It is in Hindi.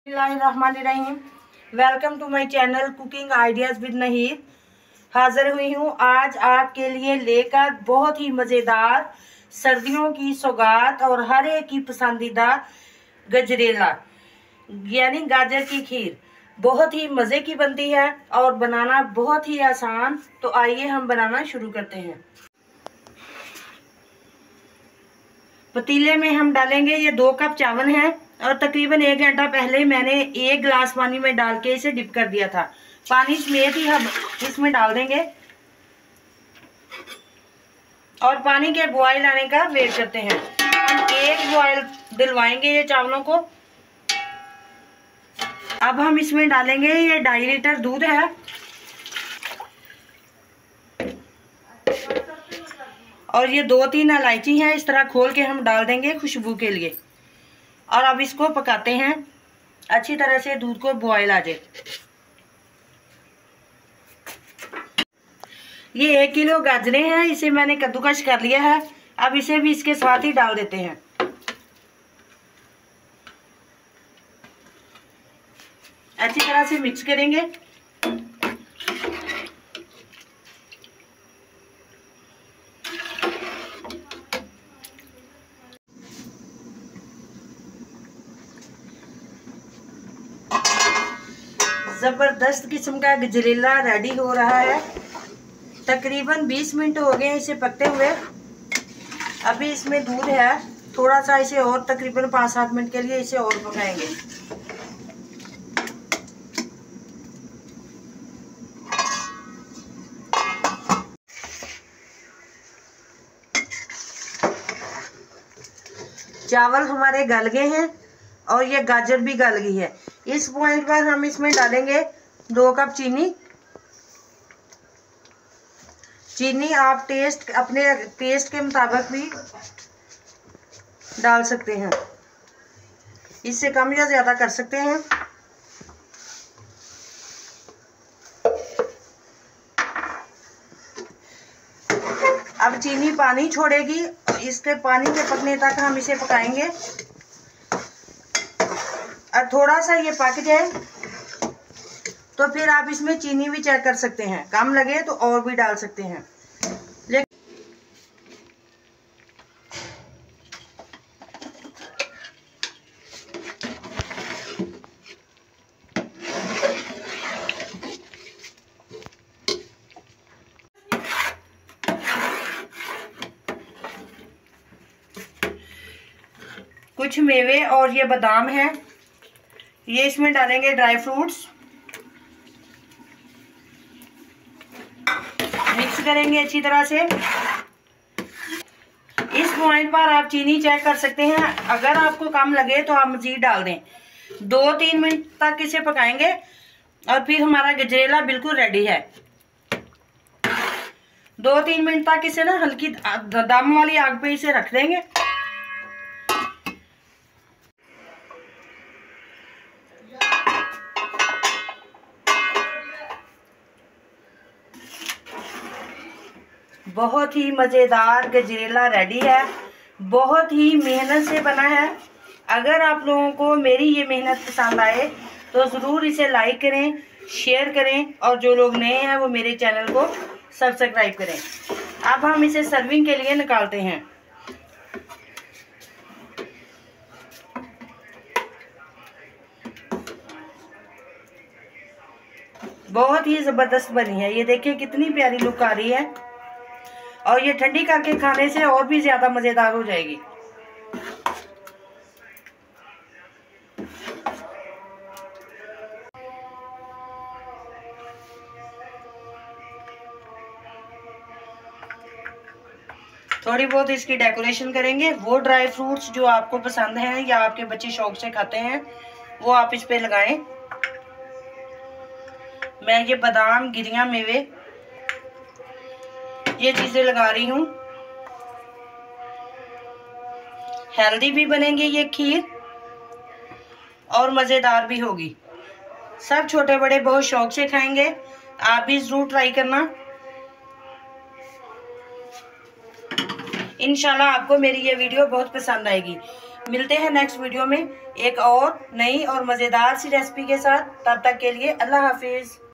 बिस्मिल्लाहिर्रहमानिर्रहीम। Welcome to my channel cooking ideas with Naheer. हाजिर हुई हूँ आज आपके लिए लेकर बहुत ही मज़ेदार सर्दियों की सौगात और हर एक की पसंदीदा गजरेला यानी गाजर की खीर। बहुत ही मज़े की बनती है और बनाना बहुत ही आसान। तो आइए हम बनाना शुरू करते हैं। पतीले में हम डालेंगे ये 2 कप चावल हैं और तकरीबन 1 घंटा पहले मैंने 1 गिलास पानी में डाल के इसे डिप कर दिया था। पानी समेत ही हम इसमें डाल देंगे और पानी के बॉयल आने का वेट करते हैं। हम 1 बॉयल दिलवाएंगे ये चावलों को। अब हम इसमें डालेंगे ये 2.5 लीटर दूध है और ये 2-3 इलायची है। इस तरह खोल के हम डाल देंगे खुशबू के लिए। और अब इसको पकाते हैं अच्छी तरह से, दूध को बॉयल आ जाए। ये 1 किलो गाजरें हैं, इसे मैंने कद्दूकस कर लिया है। अब इसे भी इसके साथ ही डाल देते हैं। अच्छी तरह से मिक्स करेंगे। ज़बरदस्त किस्म का गजरेला रेडी हो रहा है। तकरीबन 20 मिनट हो गए इसे पकते हुए। अभी इसमें दूध है थोड़ा सा, इसे और तकरीबन 5-7 मिनट के लिए इसे और पकाएंगे। चावल हमारे गल गए हैं और ये गाजर भी गल गई है। इस पॉइंट पर हम इसमें डालेंगे 2 कप चीनी। चीनी आप अपने टेस्ट के मुताबिक भी डाल सकते हैं, इससे कम या ज़्यादा कर सकते हैं। अब चीनी पानी छोड़ेगी, इसके पानी के पकने तक हम इसे पकाएंगे। और थोड़ा सा ये पक जाए तो फिर आप इसमें चीनी भी चेक कर सकते हैं, कम लगे तो और भी डाल सकते हैं। कुछ मेवे और ये बादाम है, ये इसमें डालेंगे ड्राई फ्रूट्स। मिक्स करेंगे अच्छी तरह से। इस पॉइंट पर आप चीनी चेक कर सकते हैं, अगर आपको कम लगे तो आप मजीद डाल दें। 2-3 मिनट तक इसे पकाएंगे और फिर हमारा गजरेला बिल्कुल रेडी है। 2-3 मिनट तक इसे ना हल्की दम वाली आग पे इसे रख देंगे। बहुत ही मज़ेदार गजरेला रेडी है, बहुत ही मेहनत से बना है। अगर आप लोगों को मेरी ये मेहनत पसंद आए तो ज़रूर इसे लाइक करें, शेयर करें और जो लोग नए हैं वो मेरे चैनल को सब्सक्राइब करें। अब हम इसे सर्विंग के लिए निकालते हैं। बहुत ही ज़बरदस्त बनी है, ये देखिए कितनी प्यारी लुक आ रही है और ये ठंडी करके खाने से और भी ज़्यादा मज़ेदार हो जाएगी। थोड़ी बहुत इसकी डेकोरेशन करेंगे। वो ड्राई फ्रूट्स जो आपको पसंद हैं या आपके बच्चे शौक से खाते हैं वो आप इस पे लगाएं। मैं ये बादाम, गिरियां, मेवे, ये चीज़ें लगा रही हूँ। हेल्दी भी बनेंगे ये खीर और मज़ेदार भी होगी। सब छोटे बड़े बहुत शौक से खाएंगे, आप भी ज़रूर ट्राई करना। इंशाल्लाह आपको मेरी ये वीडियो बहुत पसंद आएगी। मिलते हैं नेक्स्ट वीडियो में एक और नई और मज़ेदार सी रेसिपी के साथ। तब तक के लिए अल्लाह हाफिज़।